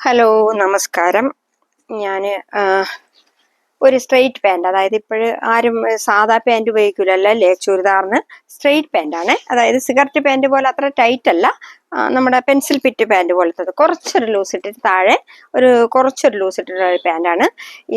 Hello, നമസ്കാരം. ഞാൻ ഒരു സ്ട്രെയിറ്റ് പാൻറ്, അതായത് ഇപ്പോഴ് ആരും സാധാ പാൻറ് ഉപയോഗിക്കില്ലല്ലോ അല്ലേ, ചുരിദാറിന് സ്ട്രെയിറ്റ് പാൻറ്റാണ്. അതായത് സിഗരറ്റ് പാൻറ് പോലെ അത്ര ടൈറ്റ് അല്ല, നമ്മുടെ പെൻസിൽ പിറ്റ് പാൻറ് പോലത്തത്. കുറച്ചൊരു ലൂസ് ഇട്ടിട്ട് താഴെ കുറച്ചൊരു ലൂസ് ഇട്ടിട്ടുള്ള ഒരു പാൻറ്റാണ്.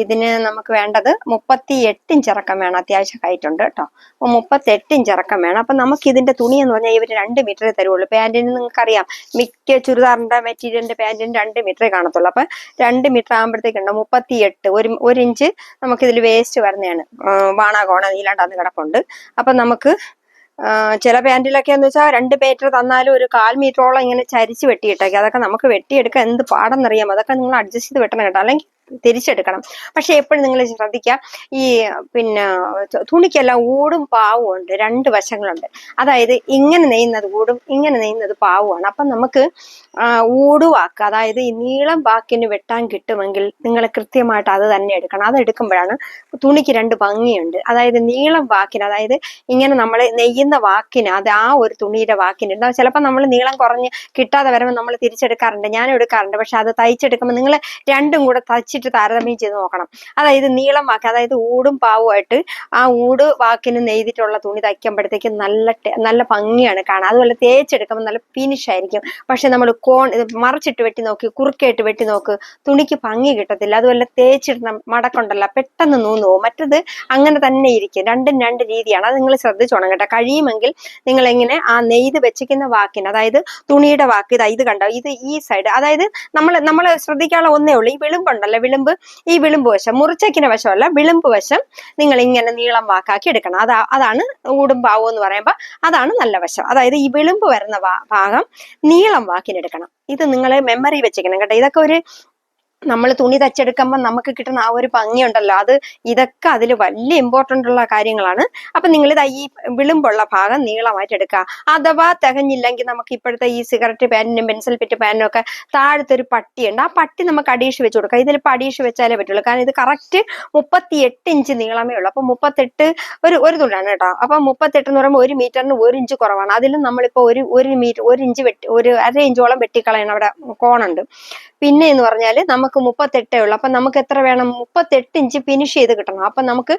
ഇതിന് നമുക്ക് വേണ്ടത് 38 ഇഞ്ച് ഇറക്കം വേണം. അത്യാവശ്യം ഹൈറ്റ് ഉണ്ട് കേട്ടോ. അപ്പോൾ 38 ഇഞ്ച് ഇറക്കം വേണം. അപ്പം നമുക്ക് ഇതിന്റെ തുണി എന്ന് പറഞ്ഞാൽ ഇവർ 2 മീറ്ററേ തരുള്ളൂ. പാൻറ്റിന് നിങ്ങൾക്കറിയാം, മിക്ക ചുരിദാറിന്റെ മെറ്റീരിയലിന്റെ പാൻറ്റിന് 2 മീറ്ററേ കാണത്തുള്ളൂ. അപ്പം 2 മീറ്റർ ആകുമ്പോഴത്തേക്കുണ്ട് 38, ഒരു ഇഞ്ച് നമുക്കിതിൽ വേസ്റ്റ് വരുന്നതാണ്. കോണ നീലാണ്ട് അന്ന് കിടപ്പുണ്ട്. അപ്പം നമുക്ക് ചില പാൻറ്റിലൊക്കെ എന്ന് വെച്ചാൽ 2 മീറ്റർ തന്നാലും ഒരു 1/4 മീറ്ററോളം ഇങ്ങനെ ചരിച്ച് വെട്ടിയിട്ടേക്ക്. അതൊക്കെ നമുക്ക് വെട്ടിയെടുക്കാൻ എന്ത് പാടെന്നറിയാമോ. അതൊക്കെ നിങ്ങൾ അഡ്ജസ്റ്റ് ചെയ്ത് വെട്ടണം കേട്ടോ, അല്ലെങ്കിൽ തിരിച്ചെടുക്കണം. പക്ഷെ എപ്പോഴും നിങ്ങൾ ശ്രദ്ധിക്കുക, ഈ പിന്നെ തുണിക്കെല്ലാം ഊടും പാവും ഉണ്ട്, 2 വശങ്ങളുണ്ട്. അതായത് ഇങ്ങനെ നെയ്യുന്നത് ഊടും, ഇങ്ങനെ നെയ്യുന്നത് പാവുമാണ്. അപ്പം നമുക്ക് ഊടുവാക്ക്, അതായത് ഈ നീളം വാക്കിന് വെട്ടാൻ കിട്ടുമെങ്കിൽ നിങ്ങൾ കൃത്യമായിട്ട് അത് തന്നെ എടുക്കണം. അത് എടുക്കുമ്പോഴാണ് തുണിക്ക് 2 ഭംഗിയുണ്ട്. അതായത് നീളം വാക്കിന്, അതായത് ഇങ്ങനെ നമ്മൾ നെയ്യുന്ന വാക്കിന്, അത് ആ ഒരു തുണിയുടെ വാക്കിന് ഉണ്ടാവും. ചിലപ്പോൾ നമ്മൾ നീളം കുറഞ്ഞ് കിട്ടാതെ വരുമ്പോൾ നമ്മൾ തിരിച്ചെടുക്കാറുണ്ട്, ഞാനും എടുക്കാറുണ്ട്. പക്ഷെ അത് തയ്ച്ചെടുക്കുമ്പോൾ നിങ്ങൾ രണ്ടും കൂടെ തയ്ച്ചിട്ട് താരതമ്യം ചെയ്ത് നോക്കണം. അതായത് നീളം വാക്ക്, അതായത് ഊടും പാവുമായിട്ട് ആ ഊട് വാക്കിന് നെയ്തിട്ടുള്ള തുണി തയ്ക്കുമ്പോഴത്തേക്ക് നല്ല ഭംഗിയാണ് കാണാൻ. അതുപോലെ തേച്ചെടുക്കുമ്പോൾ നല്ല ഫിനിഷ് ആയിരിക്കും. പക്ഷെ നമ്മൾ മറിച്ചിട്ട് വെട്ടി നോക്കി, കുറുക്കായിട്ട് വെട്ടി നോക്ക്, തുണിക്ക് ഭംഗി കിട്ടത്തില്ല. അതുപോലെ തേച്ചിടുന്ന മടക്കുണ്ടല്ലോ, പെട്ടെന്ന് നൂന്നു പോകും. മറ്റത് അങ്ങനെ തന്നെ ഇരിക്കും. രണ്ടും 2 രീതിയാണ്. അത് നിങ്ങൾ ശ്രദ്ധിച്ചോണം കേട്ടോ. കഴിയുമെങ്കിൽ നിങ്ങൾ എങ്ങനെ ആ നെയ്ത് വെച്ചിരിക്കുന്ന വാക്കിന്, അതായത് തുണിയുടെ വാക്ക് ഇത് കണ്ടോ, ഇത് ഈ സൈഡ്, അതായത് നമ്മൾ ശ്രദ്ധിക്കാനുള്ള ഒന്നേ ഉള്ളൂ, ഈ വിളിമ്പുണ്ടല്ലോ, ഈ വിളിമ്പ് വശം, മുറിച്ചയ്ക്കുന്ന വശമല്ല, വിളിമ്പ് വശം നിങ്ങൾ ഇങ്ങനെ നീളം വാക്കാക്കി എടുക്കണം. അതാണ് ഊടും പാവും എന്ന് പറയുമ്പോൾ അതാണ് നല്ല വശം. അതായത് ഈ വിളിമ്പ് വരുന്ന ഭാഗം നീളം വാക്കിനെടുക്കണം. ഇത് നിങ്ങൾ മെമ്മറി വെച്ചിരിക്കണം കേട്ടോ. ഇതൊക്കെ നമ്മൾ തുണി തച്ചെടുക്കുമ്പോൾ നമുക്ക് കിട്ടുന്ന ആ ഒരു ഭംഗിയുണ്ടല്ലോ, ഇതൊക്കെ അതിൽ വലിയ ഇമ്പോർട്ടൻ്റ് ഉള്ള കാര്യങ്ങളാണ്. അപ്പൊ നിങ്ങൾ ഈ വിളിമ്പുള്ള ഭാഗം നീളമായിട്ട് എടുക്കുക. അഥവാ തികഞ്ഞില്ലെങ്കിൽ നമുക്ക് ഇപ്പോഴത്തെ ഈ സിഗരറ്റ് പാനിനും പെൻസിൽ പിറ്റ് പാനിനും ഒക്കെ താഴത്തൊരു പട്ടിയുണ്ട്. ആ പട്ടി നമുക്ക് അഡീഷ് വെച്ച് കൊടുക്കാം. ഇതിലിപ്പോൾ അഡീഷ് വെച്ചാലേ പറ്റുള്ളൂ, കാരണം ഇത് കറക്റ്റ് 38 ഇഞ്ച് നീളമേ ഉള്ളൂ. അപ്പൊ 38 ഒരു തുണ്ടാണ് കേട്ടോ. അപ്പൊ 38 എന്ന് പറയുമ്പോൾ 1 മീറ്ററിന് 1 ഇഞ്ച് കുറവാണ്. അതിലും നമ്മളിപ്പോ ഒരു മീറ്റർ 1 ഇഞ്ച് വെട്ടി, ഒരു 1/2 ഇഞ്ചോളം വെട്ടിക്കളയണം. അവിടെ കോണുണ്ട്. പിന്നെ എന്ന് പറഞ്ഞാല് നമുക്ക് 38 ഉള്ളു. അപ്പൊ നമുക്ക് എത്ര വേണം? 38 ഇഞ്ച് ഫിനിഷ് ചെയ്ത് കിട്ടണം. അപ്പൊ നമുക്ക്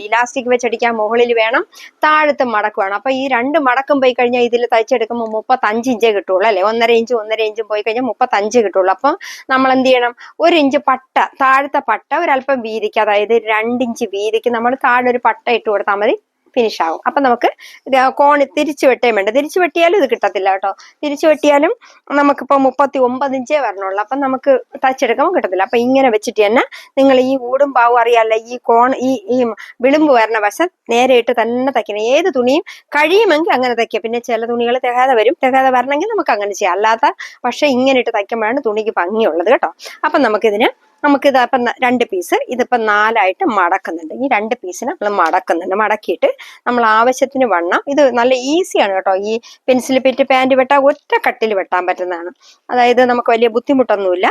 ഇലാസ്റ്റിക് വെച്ചടിക്കാൻ മുകളിൽ വേണം, താഴത്തെ മടക്ക് വേണം. അപ്പൊ ഈ 2 മടക്കും പോയി കഴിഞ്ഞാൽ ഇതിൽ തയ്ച്ചെടുക്കുമ്പോൾ 35 ഇഞ്ചേ കിട്ടുള്ളൂ അല്ലെ. 1.5 ഇഞ്ചും പോയി കഴിഞ്ഞാൽ 35 കിട്ടുള്ളൂ. അപ്പൊ നമ്മൾ എന്ത് ചെയ്യണം? 1 ഇഞ്ച് പട്ട, താഴത്തെ പട്ട ഒരല്പം വീതിക്ക്, അതായത് 2 ഇഞ്ച് വീതിക്ക് നമ്മൾ താഴെ ഒരു പട്ട ഇട്ട് കൊടുത്താൽ മതി, ഫിനിഷ് ആകും. അപ്പൊ നമുക്ക് കോണി തിരിച്ചു വെട്ടേം വേണ്ട. തിരിച്ചു വെട്ടിയാലും ഇത് കിട്ടത്തില്ല കേട്ടോ. തിരിച്ചു വെട്ടിയാലും നമുക്കിപ്പോ 39 ഇഞ്ചേ വരണുള്ളൂ. അപ്പൊ നമുക്ക് തയ്ച്ചെടുക്കുമ്പോൾ കിട്ടത്തില്ല. അപ്പൊ ഇങ്ങനെ വെച്ചിട്ട് തന്നെ നിങ്ങൾ ഈ ഊടും പാവും അറിയാല്ല, ഈ ഈ വിളിമ്പ് വരണ വശം നേരെ ഇട്ട് തന്നെ തയ്ക്കണം. ഏത് തുണിയും കഴിയുമെങ്കിൽ അങ്ങനെ തയ്ക്കുക. പിന്നെ ചില തുണികൾ തികയാതെ വരണമെങ്കിൽ നമുക്ക് അങ്ങനെ ചെയ്യാം. അല്ലാത്ത പക്ഷെ ഇങ്ങനെ ഇട്ട് തയ്ക്കുമ്പോഴാണ് തുണിക്ക് ഭംഗിയുള്ളത് കേട്ടോ. അപ്പൊ നമുക്കിത് അപ്പം 2 പീസ്, ഇതിപ്പോ 4ആയിട്ട് മടക്കുന്നുണ്ട്. ഈ 2 പീസിന് നമ്മൾ മടക്കിയിട്ട് നമ്മൾ ആവശ്യത്തിന് വണ്ണം, ഇത് നല്ല ഈസിയാണ് കേട്ടോ. ഈ പെൻസിൽ പിറ്റ് പാൻറ് വെട്ടാൻ ഒറ്റ കട്ടിൽ വെട്ടാൻ പറ്റുന്നതാണ്. അതായത് നമുക്ക് വലിയ ബുദ്ധിമുട്ടൊന്നുമില്ല.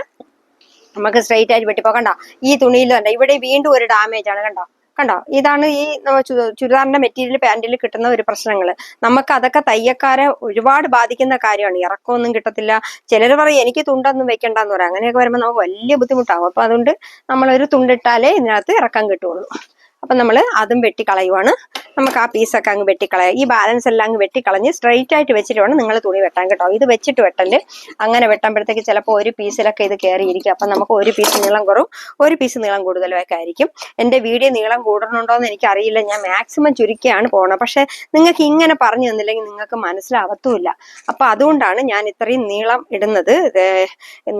നമുക്ക് സ്ട്രെയിറ്റ് ആയിട്ട് വെട്ടിപ്പോ. കണ്ടോ, ഈ തുണിയിൽ തന്നെ ഇവിടെ വീണ്ടും ഒരു ഡാമേജ് ആണ്. കണ്ടോ, ഇതാണ് ഈ ചുരിദാറിന്റെ മെറ്റീരിയൽ പാൻറിൽ കിട്ടുന്ന ഒരു പ്രശ്നങ്ങൾ. നമുക്ക് അതൊക്കെ തയ്യക്കാരെ ഒരുപാട് ബാധിക്കുന്ന കാര്യമാണ്. ഇറക്കമൊന്നും കിട്ടത്തില്ല. ചിലർ പറയും എനിക്ക് തുണ്ടൊന്നും വെക്കണ്ടെന്ന് പറയാം. അങ്ങനെയൊക്കെ വരുമ്പോൾ നമുക്ക് വലിയ ബുദ്ധിമുട്ടാകും. അപ്പൊ അതുകൊണ്ട് നമ്മളൊരു തുണ്ടിട്ടാലേ ഇതിനകത്ത് ഇറക്കം കിട്ടുള്ളൂ. അപ്പൊ നമ്മൾ അതും വെട്ടിക്കളയുവാണ്. നമുക്ക് ആ പീസൊക്കെ അങ്ങ് വെട്ടിക്കളയാം. ഈ ബാലൻസ് എല്ലാം അങ്ങ് വെട്ടിക്കളഞ്ഞ് സ്ട്രെയിറ്റ് ആയിട്ട് വെച്ചിട്ട് വേണം നിങ്ങൾ തുണി വെട്ടാൻ കേട്ടോ. ഇത് വെച്ചിട്ട് വെട്ടല്. അങ്ങനെ വെട്ടുമ്പോഴത്തേക്ക് ചിലപ്പോൾ ഒരു പീസിലൊക്കെ ഇത് കയറിയിരിക്കും. അപ്പൊ നമുക്ക് ഒരു പീസ് നീളം കുറവും, ഒരു പീസ് നീളം കൂടുതലും ഒക്കെ ആയിരിക്കും. എന്റെ വീഡിയോ നീളം കൂടുന്നുണ്ടോ എന്ന് എനിക്കറിയില്ല. ഞാൻ മാക്സിമം ചുരുക്കിയാണ് പോകുന്നത്. പക്ഷെ നിങ്ങൾക്ക് ഇങ്ങനെ പറഞ്ഞു തന്നില്ലെങ്കിൽ നിങ്ങൾക്ക് മനസ്സിലാവത്തുമില്ല. അപ്പൊ അതുകൊണ്ടാണ് ഞാൻ ഇത്രയും നീളം ഇടുന്നത്.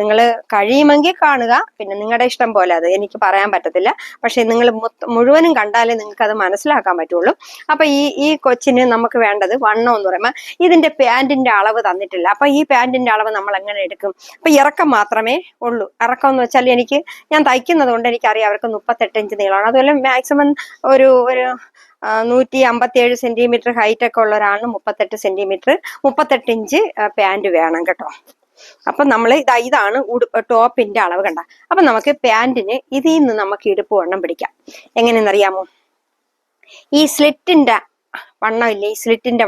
നിങ്ങൾ കഴിയുമെങ്കിൽ കാണുക, പിന്നെ നിങ്ങളുടെ ഇഷ്ടം പോലെ, അത് എനിക്ക് പറയാൻ പറ്റത്തില്ല. പക്ഷെ നിങ്ങൾ മുഴുവനും കണ്ടാലേ നിങ്ങൾക്ക് അത് മനസ്സിലാക്കാൻ പറ്റുള്ളൂ. അപ്പൊ ഈ കൊച്ചിന് നമുക്ക് വേണ്ടത് വണ്ണം എന്ന് പറയുമ്പോൾ ഇതിന്റെ പാൻറിന്റെ അളവ് തന്നിട്ടില്ല. അപ്പൊ ഈ പാൻറിന്റെ അളവ് നമ്മൾ എങ്ങനെ എടുക്കും? അപ്പൊ ഇറക്കം മാത്രമേ ഉള്ളൂ. ഇറക്കം എന്ന് വെച്ചാൽ ഞാൻ തയ്ക്കുന്നത് കൊണ്ട് എനിക്കറിയാം അവർക്ക് 38 ഇഞ്ച് നീളമാണ്. അതുപോലെ മാക്സിമം ഒരു 157 സെന്റിമീറ്റർ ഹൈറ്റ് ഒക്കെ ഉള്ള ഒരാളിന് 38 ഇഞ്ച് പാൻറ് വേണം കേട്ടോ. അപ്പൊ നമ്മൾ ഇതാണ് ടോപ്പിന്റെ അളവ്. കണ്ട. അപ്പൊ നമുക്ക് പാൻറിന് ഇതിൽ നിന്ന് നമുക്ക് ഇടുപ്പ് വണ്ണം പിടിക്കാം. എങ്ങനെയെന്നറിയാമോ? ഈ സ്ലിറ്റിന്റെ വണ്ണം ഇല്ലേ, ഈ സ്ലിറ്റ്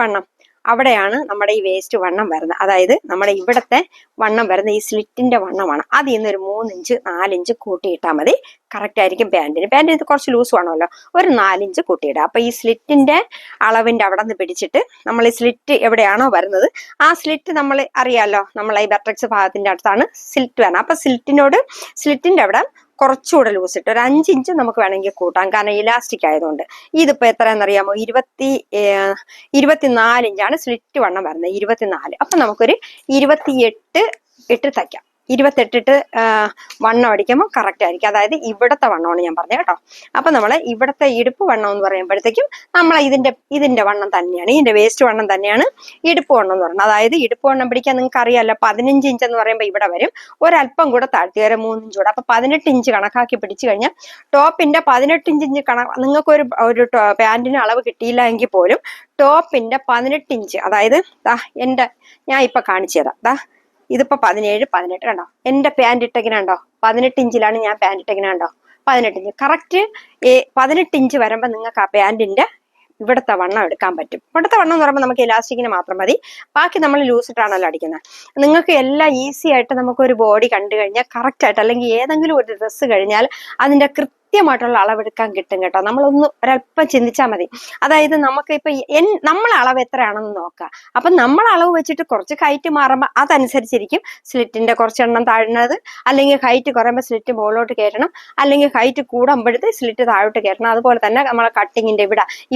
വണ്ണം അവിടെയാണ് നമ്മുടെ ഈ വേസ്റ്റ് വണ്ണം വരുന്നത്. അതായത് നമ്മുടെ ഇവിടത്തെ വണ്ണം വരുന്ന ഈ സ്ലിറ്റിന്റെ വണ്ണമാണ്. അതിൽ നിന്ന് ഒരു 3 ഇഞ്ച് 4 ഇഞ്ച് കൂട്ടിയിട്ടാൽ മതി. കറക്റ്റ് ആയിരിക്കും പാൻറ്റിന് ഇത് കുറച്ച് ലൂസ് വേണമല്ലോ, ഒരു 4 ഇഞ്ച് കൂട്ടിയിടുക. അപ്പൊ ഈ സ്ലിറ്റിന്റെ അളവിന്റെ അവിടെ നിന്ന് പിടിച്ചിട്ട് നമ്മൾ ഈ സ്ലിറ്റ് എവിടെയാണോ വരുന്നത് ആ സ്ലിറ്റ് നമ്മൾ അറിയാലോ, നമ്മൾ ഈ വെർട്ടെക്സ് ഭാഗത്തിന്റെ അടുത്താണ് സ്ലിറ്റ് വരുന്നത്. അപ്പൊ സ്ലിറ്റിന്റെ അവിടെ കുറച്ചുകൂടെ ലൂസ് ഇട്ട് ഒരു 5 ഇഞ്ച് നമുക്ക് വേണമെങ്കിൽ കൂട്ടാം, കാരണം ഇലാസ്റ്റിക് ആയതുകൊണ്ട്. ഇതിപ്പോ എത്രയാണെന്നറിയാമോ? 24 ഇഞ്ചാണ് സ്ലിറ്റ് വണ്ണം വരുന്നത്, 24. അപ്പൊ നമുക്കൊരു 28 ഇട്ട് തയ്ക്കാം. 28 ഇട്ട് വണ്ണം അടിക്കുമ്പോൾ കറക്റ്റ് ആയിരിക്കും. അതായത് ഇവിടത്തെ വണ്ണമാണ് ഞാൻ പറഞ്ഞത് കേട്ടോ. അപ്പൊ നമ്മള് ഇവിടത്തെ ഇടുപ്പ് വണ്ണം എന്ന് പറയുമ്പോഴത്തേക്കും നമ്മൾ ഇതിന്റെ വണ്ണം തന്നെയാണ്, ഇതിന്റെ വേസ്റ്റ് വണ്ണം തന്നെയാണ് ഇടുപ്പ് വണ്ണം എന്ന് പറയുന്നത്. അതായത് ഇടുപ്പ് വണ്ണം പിടിക്കാൻ നിങ്ങൾക്ക് അറിയാമല്ലോ, 15 ഇഞ്ച് എന്ന് പറയുമ്പോൾ ഇവിടെ വരും, ഒരല്പം കൂടെ താഴ്ത്തി വരെ 3 ഇഞ്ച് കൂടെ. അപ്പൊ 18 ഇഞ്ച് കണക്കാക്കി പിടിച്ചു കഴിഞ്ഞാൽ ടോപ്പിന്റെ 18 ഇഞ്ച് നിങ്ങൾക്ക് ഒരു പാന്റിന് അളവ് കിട്ടിയില്ല എങ്കിൽ പോലും ടോപ്പിന്റെ 18 ഇഞ്ച്, അതായത് ഞാൻ ഇപ്പൊ കാണിച്ചു തരാം. ഇതിപ്പോ 17 18 കണ്ടോ, എന്റെ പാന്റ് ഇട്ടെങ്കിനുണ്ടോ 18 ഇഞ്ചിലാണ് ഞാൻ പാന്റ് ഇട്ടെങ്കിനുണ്ടോ 18 ഇഞ്ച്. കറക്റ്റ് 18 ഇഞ്ച് വരുമ്പോ നിങ്ങൾക്ക് ആ പാന്റിന്റെ ഇവിടുത്തെ വണ്ണം എടുക്കാൻ പറ്റും. ഇവിടുത്തെ വണ്ണം എന്ന് പറയുമ്പോൾ നമുക്ക് ഇലാസ്റ്റിക്കിന് മാത്രം മതി, ബാക്കി നമ്മൾ ലൂസ് ഇട്ടാണല്ലോ അടിക്കുന്നത്. നിങ്ങൾക്ക് എല്ലാം ഈസി ആയിട്ട് നമുക്കൊരു ബോഡി കണ്ടു കഴിഞ്ഞാൽ കറക്റ്റ് ആയിട്ട്, അല്ലെങ്കിൽ ഏതെങ്കിലും ഒരു ഡ്രസ്സ് കഴിഞ്ഞാൽ അതിന്റെ കൃത്യമായിട്ടുള്ള അളവെടുക്കാൻ കിട്ടും കേട്ടോ. നമ്മളൊന്ന് ഒരല്പം ചിന്തിച്ചാൽ മതി. അതായത് നമുക്ക് ഇപ്പൊ നമ്മളെ അളവ് എത്രയാണെന്ന് നോക്കാം. അപ്പൊ നമ്മൾ അളവ് വെച്ചിട്ട് കുറച്ച് ഹൈറ്റ് മാറുമ്പോൾ അതനുസരിച്ചിരിക്കും സ്ലിറ്റിന്റെ കുറച്ചെണ്ണം താഴുന്നത്, അല്ലെങ്കിൽ ഹൈറ്റ് കുറയുമ്പോൾ സ്ലിറ്റ് മുകളിലോട്ട് കയറ്റണം, അല്ലെങ്കിൽ ഹൈറ്റ് കൂടുമ്പോഴത്തെ സ്ലിറ്റ് താഴോട്ട് കയറ്റണം. അതുപോലെ തന്നെ നമ്മളെ കട്ടിങ്ങിന്റെ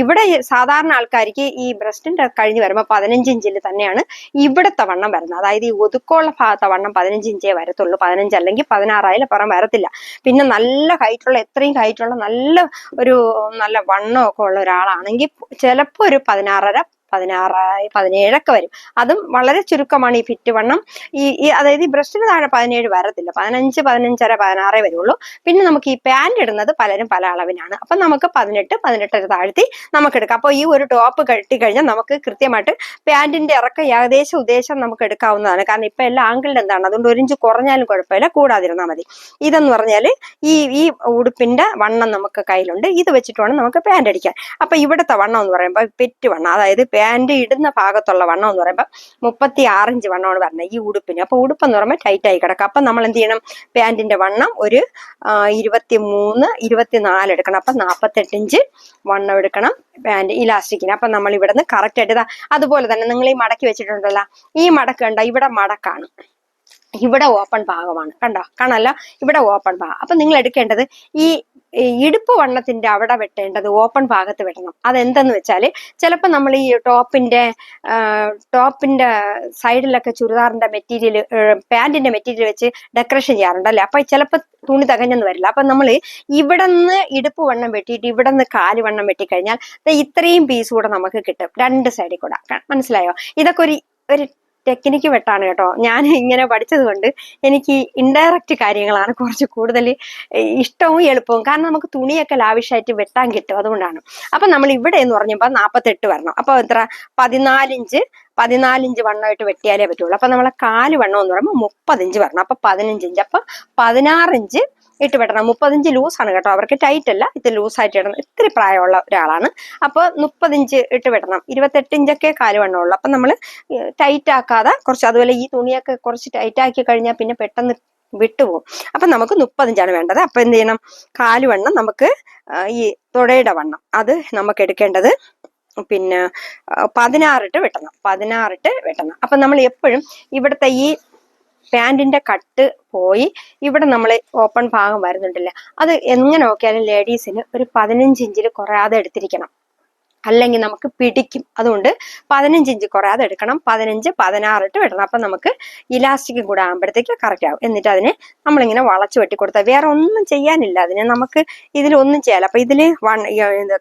ഇവിടെ സാധാരണ ആൾക്കാർക്ക് ഈ ബ്രസ്റ്റിന്റെ കഴിഞ്ഞ് വരുമ്പോൾ 15 ഇഞ്ചിൽ തന്നെയാണ് ഇവിടത്തെ വണ്ണം വരുന്നത്. അതായത് ഈ ഒതുക്കമുള്ള ഭാഗത്തെ വണ്ണം 15 ഇഞ്ചേ വരത്തുള്ളൂ, 15 അല്ലെങ്കിൽ 16 ആയാലും പുറം വരത്തില്ല. പിന്നെ നല്ല ഹൈറ്റുള്ള ഹൈറ്റുള്ള നല്ല വണ്ണമൊക്കെ ഉള്ള ഒരാളാണെങ്കിൽ ചിലപ്പോ ഒരു 16 17 വരും. അതും വളരെ ചുരുക്കമാണ് ഈ ഫിറ്റ് വണ്ണം. അതായത് ഈ ബ്രസ്റ്റിന് താഴെ 17 വരത്തില്ല, 15 15.5 16 വരുള്ളൂ. പിന്നെ നമുക്ക് ഈ പാന്റ് ഇടുന്നത് പലരും പല അളവിനാണ്. അപ്പൊ നമുക്ക് 18 താഴ്ത്തി നമുക്ക് എടുക്കാം. അപ്പൊ ഈ ഒരു ടോപ്പ് കെട്ടി കഴിഞ്ഞാൽ നമുക്ക് കൃത്യമായിട്ട് പാന്റിന്റെ ഇറക്കം ഉദ്ദേശം നമുക്ക് എടുക്കാവുന്നതാണ്. കാരണം ഇപ്പൊ എല്ലാ ആംഗിളിൽ എന്താണ്, അതുകൊണ്ട് 1 ഇഞ്ച് കുറഞ്ഞാലും കുഴപ്പമില്ല, കൂടാതിരുന്നാൽ മതി. ഇതെന്ന് പറഞ്ഞാല് ഈ ഉടുപ്പിന്റെ വണ്ണം നമുക്ക് കയ്യിലുണ്ട്, ഇത് വെച്ചിട്ട് വേണം നമുക്ക് പാന്റ് അടിക്കാൻ. അപ്പൊ ഇവിടുത്തെ വണ്ണം എന്ന് പറയുമ്പോൾ പെറ്റ് വണ്ണം, അതായത് പാന്റ് ഇടുന്ന ഭാഗത്തുള്ള വണ്ണം എന്ന് പറയുമ്പോൾ 36 ഇഞ്ച് വണ്ണമാണ് വരുന്നത് ഈ ഉടുപ്പിന്. അപ്പൊ ഉടുപ്പെന്ന് പറയുമ്പോൾ ടൈറ്റ് ആയി കിടക്കും. അപ്പൊ നമ്മൾ എന്ത് ചെയ്യണം, പാന്റിന്റെ വണ്ണം ഒരു 23 24 എടുക്കണം. അപ്പൊ 48 ഇഞ്ച് വണ്ണം എടുക്കണം പാന്റ് ഇലാസ്റ്റിക്കിന്. അപ്പൊ നമ്മൾ ഇവിടുന്ന് കറക്റ്റ് ആയിട്ട് അതുപോലെ തന്നെ നിങ്ങൾ ഈ മടക്കി വെച്ചിട്ടുണ്ടല്ലോ, ഈ മടക്ക് കണ്ടോ, ഇവിടെ മടക്കാണ്, ഇവിടെ ഓപ്പൺ ഭാഗമാണ്, കാണല്ലോ, ഇവിടെ ഓപ്പൺ ഭാഗം. അപ്പൊ നിങ്ങൾ എടുക്കേണ്ടത് ഈ ഇടുപ്പ് വണ്ണത്തിന്റെ അവിടെ വെട്ടേണ്ടത് ഓപ്പൺ ഭാഗത്ത് വെട്ടണം. അതെന്തെന്ന് വെച്ചാല് ചിലപ്പോൾ നമ്മൾ ഈ ടോപ്പിന്റെ സൈഡിലൊക്കെ ചുരിദാറിന്റെ മെറ്റീരിയൽ, പാന്റിന്റെ മെറ്റീരിയൽ വെച്ച് ഡെക്കറേഷൻ ചെയ്യാറുണ്ടല്ലേ. അപ്പൊ ചിലപ്പോൾ തുണി തികഞ്ഞെന്ന് വരില്ല. അപ്പൊ നമ്മൾ ഇവിടെ നിന്ന് ഇടുപ്പ് വണ്ണം വെട്ടിയിട്ട് ഇവിടെ നിന്ന് കാല് വണ്ണം വെട്ടിക്കഴിഞ്ഞാൽ ഇത്രയും പീസ് കൂടെ നമുക്ക് കിട്ടും, 2 സൈഡിൽ കൂടെ. മനസ്സിലായോ? ഇതൊക്കെ ഒരു ടെക്നിക്ക് വെട്ടാണ് കേട്ടോ. ഞാൻ ഇങ്ങനെ പഠിച്ചത് കൊണ്ട് എനിക്ക് ഇൻഡയറക്റ്റ് കാര്യങ്ങളാണ് കുറച്ച് കൂടുതൽ ഇഷ്ടവും എളുപ്പവും. കാരണം നമുക്ക് തുണിയൊക്കെ ലാവിഷായിട്ട് വെട്ടാൻ കിട്ടും, അതുകൊണ്ടാണ്. അപ്പൊ നമ്മൾ ഇവിടെ എന്ന് പറഞ്ഞപ്പോൾ 48 വരണം. അപ്പൊ എത്ര, 14 ഇഞ്ച് വണ്ണമായിട്ട് വെട്ടിയാലേ പറ്റുള്ളൂ. അപ്പൊ നമ്മളെ കാല് വണ്ണം എന്ന് പറയുമ്പോൾ 30 ഇഞ്ച് വരണം. അപ്പൊ 15 ഇഞ്ച്, അപ്പൊ 16 ഇഞ്ച് ഇട്ട് വെട്ടണം. 30 ഇഞ്ച് ലൂസാണ് കേട്ടോ, അവർക്ക് ടൈറ്റ് അല്ല, ഇത് ലൂസായിട്ട് ഇടണം. ഇത്തിരി പ്രായമുള്ള ഒരാളാണ്. അപ്പൊ 30 ഇഞ്ച് ഇട്ട് വെട്ടണം. 28 ഇഞ്ചൊക്കെ കാല് വണ്ണമുള്ളൂ. അപ്പൊ നമ്മൾ ടൈറ്റ് ആക്കാതെ കുറച്ച്, അതുപോലെ ഈ തുണിയൊക്കെ കുറച്ച് ടൈറ്റ് ആക്കി കഴിഞ്ഞാൽ പിന്നെ പെട്ടെന്ന് വിട്ടുപോകും. അപ്പൊ നമുക്ക് 30 ഇഞ്ചാണ് വേണ്ടത്. അപ്പൊ എന്ത് ചെയ്യണം, കാല് വണ്ണം നമുക്ക് ഈ തുടയുടെ വണ്ണം അത് നമുക്ക് എടുക്കേണ്ടത് പിന്നെ 16 ഇട്ട് വെട്ടണം. അപ്പൊ നമ്മൾ എപ്പോഴും ഇവിടുത്തെ ഈ പാന്റിന്റെ കട്ട് പോയി ഇവിടെ നമ്മൾ ഓപ്പൺ ഭാഗം വരുന്നുണ്ടല്ലേ, അത് എങ്ങനെ നോക്കിയാലും ലേഡീസിന് ഒരു 15 ഇഞ്ചിൽ കുറയാതെ എടുത്തിരിക്കണം, അല്ലെങ്കിൽ നമുക്ക് പിടിക്കും. അതുകൊണ്ട് 15 ഇഞ്ച് കുറയാതെ എടുക്കണം. 15 16 ഇട്ട് വെട്ടണം. അപ്പൊ നമുക്ക് ഇലാസ്റ്റിക്കും കൂടെ ആകുമ്പോഴത്തേക്ക് കറക്റ്റ് ആകും. എന്നിട്ട് അതിനെ നമ്മളിങ്ങനെ വളച്ചു വെട്ടി കൊടുത്താൽ വേറെ ഒന്നും ചെയ്യാനില്ല, അതിന് നമുക്ക് ഇതിലൊന്നും ചെയ്യാല്ല. അപ്പൊ ഇതില്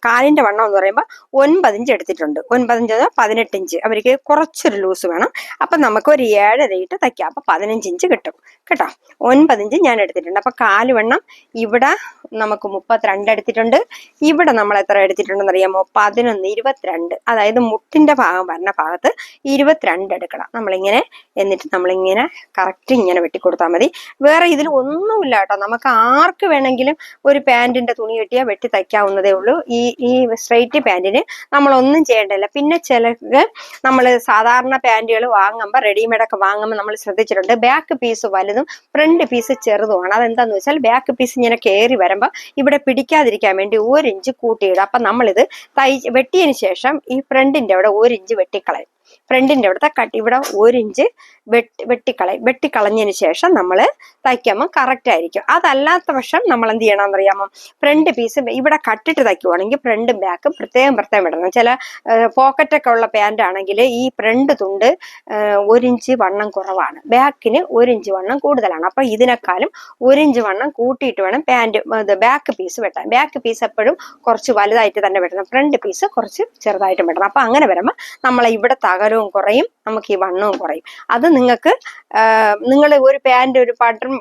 കാലിന്റെ വണ്ണം എന്ന് പറയുമ്പോൾ 9 ഇഞ്ച് എടുത്തിട്ടുണ്ട്. 9 ഇഞ്ച് 18 ഇഞ്ച്, അവർക്ക് കുറച്ചൊരു ലൂസ് വേണം. അപ്പൊ നമുക്ക് ഒരു 7.5 ഇട്ട് തയ്ക്കാം. അപ്പൊ 15 ഇഞ്ച് കിട്ടും. കേട്ടോ. 9 ഇഞ്ച് ഞാൻ എടുത്തിട്ടുണ്ട്. അപ്പൊ കാലുവണ്ണം ഇവിടെ നമുക്ക് 32 എടുത്തിട്ടുണ്ട്. ഇവിടെ നമ്മൾ എത്ര എടുത്തിട്ടുണ്ടെന്ന് അറിയാമോ? 11, 22. അതായത് മുട്ടിന്റെ ഭാഗം വരുന്ന ഭാഗത്ത് 22 എടുക്കണം നമ്മളിങ്ങനെ. എന്നിട്ട് നമ്മളിങ്ങനെ കറക്റ്റ് ഇങ്ങനെ വെട്ടിക്കൊടുത്താൽ മതി. വേറെ ഇതിൽ ഒന്നുമില്ല കേട്ടോ. നമുക്ക് ആർക്ക് വേണമെങ്കിലും ഒരു പാന്റിന്റെ തുണി കിട്ടിയാൽ വെട്ടി തയ്ക്കാവുന്നതേ ഉള്ളൂ. ഈ സ്ട്രെയിറ്റ് പാന്റിന് നമ്മളൊന്നും ചെയ്യേണ്ടതില്ല. പിന്നെ ചിലർക്ക് നമ്മൾ സാധാരണ പാന്റുകൾ വാങ്ങുമ്പോൾ റെഡിമെയ്ഡ് ഒക്കെ വാങ്ങുമ്പോൾ നമ്മൾ ശ്രദ്ധിച്ചിട്ടുണ്ട്, ബാക്ക് പീസ് വലുതും ഫ്രണ്ട് പീസ് ചെറുതുമാണ്. അതെന്താന്ന് വെച്ചാൽ ബാക്ക് പീസ് ഇങ്ങനെ കയറി വരുമ്പോൾ ഇവിടെ പിടിക്കാതിരിക്കാൻ വേണ്ടി 1 ഇഞ്ച് കൂട്ടിയിടും. അപ്പൊ നമ്മളിത് വെട്ടിയതിന് ശേഷം ഈ ഫ്രണ്ടിന്റെ അവിടെ 1 ഇഞ്ച് വെട്ടിക്കളയും. ഫ്രണ്ടിന്റെ അവിടുത്തെ ഇവിടെ 1 ഇഞ്ച് വെട്ടിക്കളഞ്ഞതിന് ശേഷം നമ്മൾ തയ്ക്കുമ്പോൾ കറക്റ്റ് ആയിരിക്കും. അതല്ലാത്ത പക്ഷം നമ്മൾ എന്ത് ചെയ്യണമെന്ന് അറിയാമോ? ഫ്രണ്ട് പീസ് ഇവിടെ കട്ടിട്ട് തയ്ക്കുവാണെങ്കിൽ ഫ്രണ്ടും ബാക്കും പ്രത്യേകം ഇടണം. ചില പോക്കറ്റൊക്കെ ഉള്ള പാന്റ് ആണെങ്കിൽ ഈ ഫ്രണ്ട് തുണ്ട് 1 ഇഞ്ച് വണ്ണം കുറവാണ്, ബാക്കിന് 1 ഇഞ്ച് വണ്ണം കൂടുതലാണ്. അപ്പൊ ഇതിനേക്കാളും 1 ഇഞ്ച് വണ്ണം കൂട്ടിയിട്ട് വേണം ബാക്ക് പീസ് വെട്ടാൻ. ബാക്ക് പീസ് എപ്പോഴും കുറച്ച് വലുതായിട്ട് തന്നെ വെട്ടണം, ഫ്രണ്ട് പീസ് കുറച്ച് ചെറുതായിട്ടും വെട്ടണം. അപ്പൊ അങ്ങനെ വരുമ്പോൾ നമ്മളെ ഇവിടെ അകലവും കുറയും, നമുക്ക് ഈ വണ്ണവും കുറയും. അത് നിങ്ങൾ ഒരു പാന്റ്, ഒരു ബട്ടൺ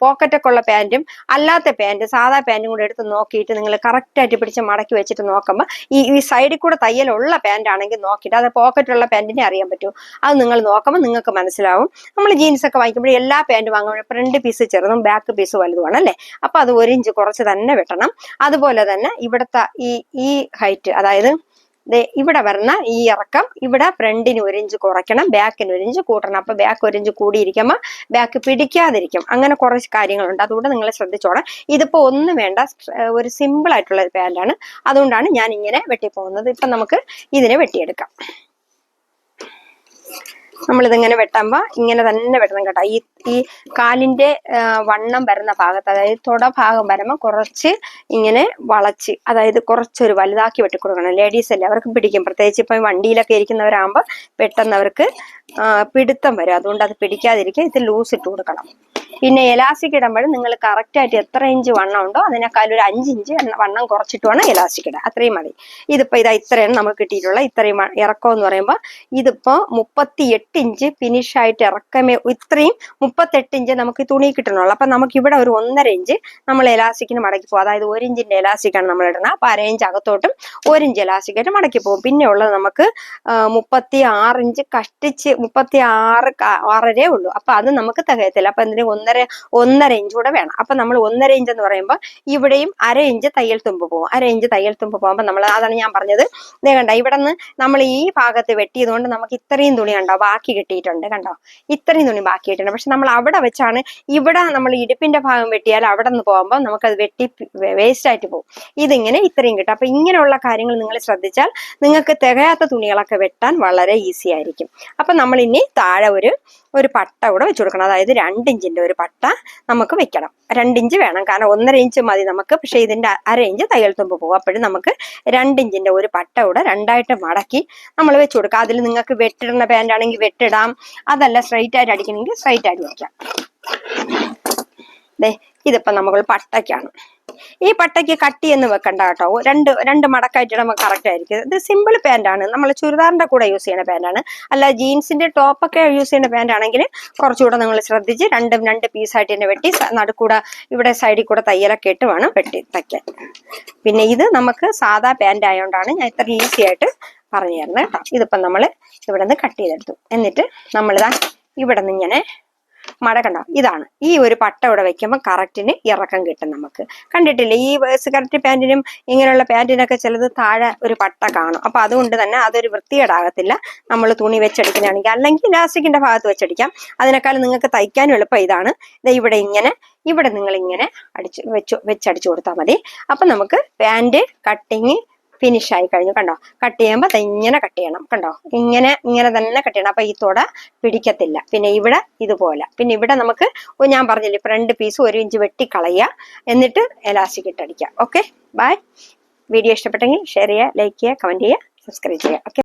പോക്കറ്റൊക്കെ ഉള്ള പാന്റും അല്ലാത്ത പാന്റ് സാധാ പാന്റും കൂടെ എടുത്ത് നോക്കിയിട്ട് നിങ്ങൾ കറക്റ്റ് ആയിട്ട് പിടിച്ച് മടക്കി വെച്ചിട്ട് നോക്കുമ്പോൾ ഈ സൈഡിൽ കൂടെ തയ്യലുള്ള പാന്റ് ആണെങ്കിൽ നോക്കിയിട്ട്, അത് പോക്കറ്റുള്ള പാന്റിനെ അറിയാൻ പറ്റും. അത് നിങ്ങൾ നോക്കുമ്പോൾ നിങ്ങൾക്ക് മനസ്സിലാവും. നമ്മൾ ജീൻസ് ഒക്കെ വാങ്ങിക്കുമ്പോൾ എല്ലാ പാന്റും വാങ്ങുമ്പോൾ ഫ്രണ്ട് പീസ് ചെറുതും ബാക്ക് പീസ് വലുതുമാണ് അല്ലേ. അപ്പൊ അത് 1 ഇഞ്ച് കുറച്ച് തന്നെ വെട്ടണം. അതുപോലെ തന്നെ ഇവിടുത്തെ ഈ ഹൈറ്റ്, അതായത് ഇവിടെ വരുന്ന ഈ ഇറക്കം ഇവിടെ ഫ്രണ്ടിന് 1 ഇഞ്ച് കുറയ്ക്കണം, ബാക്കിന് 1 ഇഞ്ച് കൂട്ടണം. അപ്പൊ ബാക്ക് 1 ഇഞ്ച് കൂടിയിരിക്കുമ്പോൾ ബാക്ക് പിടിക്കാതിരിക്കും. അങ്ങനെ കുറച്ച് കാര്യങ്ങളുണ്ട്, അതുകൊണ്ട് നിങ്ങൾ ശ്രദ്ധിച്ചോളാം. ഇതിപ്പോ ഒന്നും വേണ്ട, ഒരു സിമ്പിൾ ആയിട്ടുള്ള ഒരു പാന്റാണ്. അതുകൊണ്ടാണ് ഞാൻ ഇങ്ങനെ വെട്ടിപ്പോകുന്നത്. ഇപ്പൊ നമുക്ക് ഇതിനെ വെട്ടിയെടുക്കാം. നമ്മളിതിങ്ങനെ വെട്ടുമ്പോ ഇങ്ങനെ തന്നെ വെട്ടണം കേട്ടോ. ഈ കാലിന്റെ വണ്ണം വരുന്ന ഭാഗത്ത്, അതായത് തുട ഭാഗം വരുമ്പോൾ കുറച്ച് ഇങ്ങനെ വളച്ച്, അതായത് കുറച്ചൊരു വലുതാക്കി വെട്ടിക്കൊടുക്കണം. ലേഡീസ് അല്ലേ, അവർക്ക് പിടിക്കും. പ്രത്യേകിച്ച് ഇപ്പം വണ്ടിയിലൊക്കെ ഇരിക്കുന്നവരാകുമ്പോൾ പെട്ടെന്ന് അവർക്ക് പിടുത്തം വരും. അതുകൊണ്ട് അത് പിടിക്കാതിരിക്കാൻ ഇത് ലൂസ് ഇട്ട് കൊടുക്കണം. പിന്നെ എലാസ്റ്റിക് ഇടുമ്പോഴും നിങ്ങൾ കറക്റ്റ് ആയിട്ട് എത്ര ഇഞ്ച് വണ്ണം ഉണ്ടോ അതിനേക്കാൾ ഒരു 5 ഇഞ്ച് വണ്ണം കുറച്ചിട്ട് വേണം എലാസ്റ്റിക് ഇടാൻ. അത്രയും മതി. ഇതിപ്പോ ഇത്രയാണ് നമുക്ക് കിട്ടിയിട്ടുള്ള ഇത്രയും ഇറക്കം എന്ന് പറയുമ്പോൾ ഇതിപ്പോ 38 ഇഞ്ച് ഫിനിഷ് ആയിട്ട് ഇറക്കമേ, ഇത്രയും 38 ഇഞ്ച് നമുക്ക് തുണി കിട്ടണുള്ളൂ. അപ്പൊ നമുക്ക് ഇവിടെ ഒരു 1.5 ഇഞ്ച് നമ്മൾ എലാസ്റ്റിക്കിന് മടക്കി പോകും. അതായത് 1 ഇഞ്ചിന്റെ എലാസ്റ്റിക്കാണ് നമ്മൾ ഇടുന്നത്. അപ്പൊ 1/2 ഇഞ്ച് അകത്തോട്ടും 1 ഇഞ്ച് എലാസ്റ്റിക്കായിട്ട് മടക്കി പോകും. പിന്നെ ഉള്ളത് നമുക്ക് 36 ഇഞ്ച് കഷ്ടിച്ച് 36 ഉള്ളൂ. അപ്പൊ അത് നമുക്ക് തികയത്തില്ല. അപ്പൊ എന്തിനും 1.5 ഇഞ്ച് കൂടെ വേണം. അപ്പൊ നമ്മൾ 1.5 ഇഞ്ച് എന്ന് പറയുമ്പോൾ ഇവിടെയും 1/2 ഇഞ്ച് തയ്യൽ തുമ്പ് പോകും. 1/2 ഇഞ്ച് തയ്യൽ തുമ്പ് പോകുമ്പോൾ നമ്മൾ, അതാണ് ഞാൻ പറഞ്ഞത്, കണ്ട ഇവിടെ നിന്ന് നമ്മൾ ഈ ഭാഗത്ത് വെട്ടിയതുകൊണ്ട് നമുക്ക് ഇത്രയും തുണി കണ്ടോ ബാക്കി കിട്ടിയിട്ടുണ്ട്. കണ്ടോ, ഇത്രയും തുണി ബാക്കി കിട്ടിയിട്ടുണ്ട്. പക്ഷെ നമ്മൾ അവിടെ വെച്ചാണ്, ഇവിടെ നമ്മൾ ഇടുപ്പിന്റെ ഭാഗം വെട്ടിയാൽ അവിടെ നിന്ന് പോകുമ്പോൾ നമുക്കത് വെട്ടി വേസ്റ്റ് ആയിട്ട് പോകും. ഇതിങ്ങനെ ഇത്രയും കിട്ടും. അപ്പൊ ഇങ്ങനെയുള്ള കാര്യങ്ങൾ നിങ്ങൾ ശ്രദ്ധിച്ചാൽ നിങ്ങൾക്ക് തികയാത്ത തുണികളൊക്കെ വെട്ടാൻ വളരെ ഈസി ആയിരിക്കും. അപ്പൊ നമ്മൾ ഇനി താഴെ ഒരു പട്ട കൂടെ വെച്ചു കൊടുക്കണം. അതായത് 2 ഇഞ്ചിന്റെ ഒരു പട്ട നമുക്ക് വെക്കണം. 2 ഇഞ്ച് വേണം, കാരണം 1.5 ഇഞ്ച് മതി നമുക്ക്. പക്ഷെ ഇതിന്റെ 1/2 ഇഞ്ച് തയ്യൽ തുമ്പ് പോകും. അപ്പോഴും നമുക്ക് 2 ഇഞ്ചിന്റെ ഒരു പട്ട കൂടെ 2ആയിട്ട് മടക്കി നമ്മൾ വെച്ചു കൊടുക്കുക. അതിൽ നിങ്ങൾക്ക് വെട്ടിടുന്ന പാന്റ് ആണെങ്കിൽ വെട്ടിടാം, അതല്ല സ്ട്രൈറ്റ് ആയിട്ട് അടിക്കണമെങ്കിൽ സ്ട്രൈറ്റ് ആയിട്ട് വയ്ക്കാം. ഇതിപ്പോ നമ്മൾ പട്ടയ്ക്കാണ്. ഈ പട്ടയ്ക്ക് കട്ടിയൊന്നും വെക്കണ്ട കേട്ടോ. രണ്ട് മടക്കായിട്ട് നമുക്ക് കറക്റ്റ് ആയിരിക്കും. ഇത് സിമ്പിൾ പാന്റാണ്, നമ്മൾ ചുരിദാറിന്റെ കൂടെ യൂസ് ചെയ്യുന്ന പാന്റാണ്. അല്ല ജീൻസിന്റെ ടോപ്പൊക്കെ യൂസ് ചെയ്യുന്ന പാന്റ് ആണെങ്കിൽ കുറച്ചുകൂടെ നിങ്ങൾ ശ്രദ്ധിച്ച് 2 പീസായിട്ട് തന്നെ വെട്ടി നടുക്കൂടെ ഇവിടെ സൈഡിൽ കൂടെ തയ്യലൊക്കെ ഇട്ട് വേണം വെട്ടി തയ്ക്കാൻ. പിന്നെ ഇത് നമുക്ക് സാധാ പാന്റ് ആയതുകൊണ്ടാണ് ഞാൻ ഇത്ര ഈസി ആയിട്ട് പറഞ്ഞു തരുന്നത് കേട്ടോ. ഇതിപ്പം നമ്മൾ ഇവിടെ നിന്ന് കട്ട് ചെയ്തെടുത്തു. എന്നിട്ട് നമ്മളിതാ ഇവിടെ നിന്ന് ഇങ്ങനെ മടക്കണ്ട. ഇതാണ് ഈ ഒരു പട്ട ഇവിടെ വെക്കുമ്പോൾ കറക്റ്റിന് ഇറക്കം കിട്ടും. നമുക്ക് കണ്ടിട്ടില്ലേ, ഈ സ്കർട്ട് പാന്റിനും ഇങ്ങനെയുള്ള പാന്റിനൊക്കെ ചിലത് താഴെ ഒരു പട്ട കാണും. അപ്പൊ അതുകൊണ്ട് തന്നെ അതൊരു വൃത്തികേടാകത്തില്ല നമ്മൾ തുണി വെച്ചടിക്കുന്നതാണെങ്കിൽ. അല്ലെങ്കിൽ ഇലാസ്റ്റിക്കിന്റെ ഭാഗത്ത് വെച്ചടിക്കാം. അതിനേക്കാൾ നിങ്ങൾക്ക് തയ്ക്കാനും എളുപ്പം ഇതാണ്. ഇവിടെ നിങ്ങൾ ഇങ്ങനെ വെച്ചടിച്ചു കൊടുത്താൽ മതി. അപ്പൊ നമുക്ക് പാന്റ് കട്ടിങ് ഫിനിഷ് ആയി കഴിഞ്ഞു. കണ്ടോ, കട്ട് ചെയ്യുമ്പോൾ ഇങ്ങനെ കട്ട് ചെയ്യണം. കണ്ടോ, ഇങ്ങനെ തന്നെ കട്ട് ചെയ്യണം. അപ്പൊ ഈ തുട പിടിക്കത്തില്ല. പിന്നെ ഇവിടെ ഇതുപോലെ. പിന്നെ ഇവിടെ നമുക്ക് ഞാൻ പറഞ്ഞില്ലേ ഫ്രണ്ട് പീസ് 1 ഇഞ്ച് വെട്ടി കളയുക, എന്നിട്ട് എലാസ്റ്റിക് ഇട്ടടിക്കുക. Okay, bye. വീഡിയോ ഇഷ്ടപ്പെട്ടെങ്കിൽ ഷെയർ ചെയ്യുക, ലൈക്ക് ചെയ്യുക, കമന്റ് ചെയ്യുക, സബ്സ്ക്രൈബ് ചെയ്യുക. ഓക്കെ.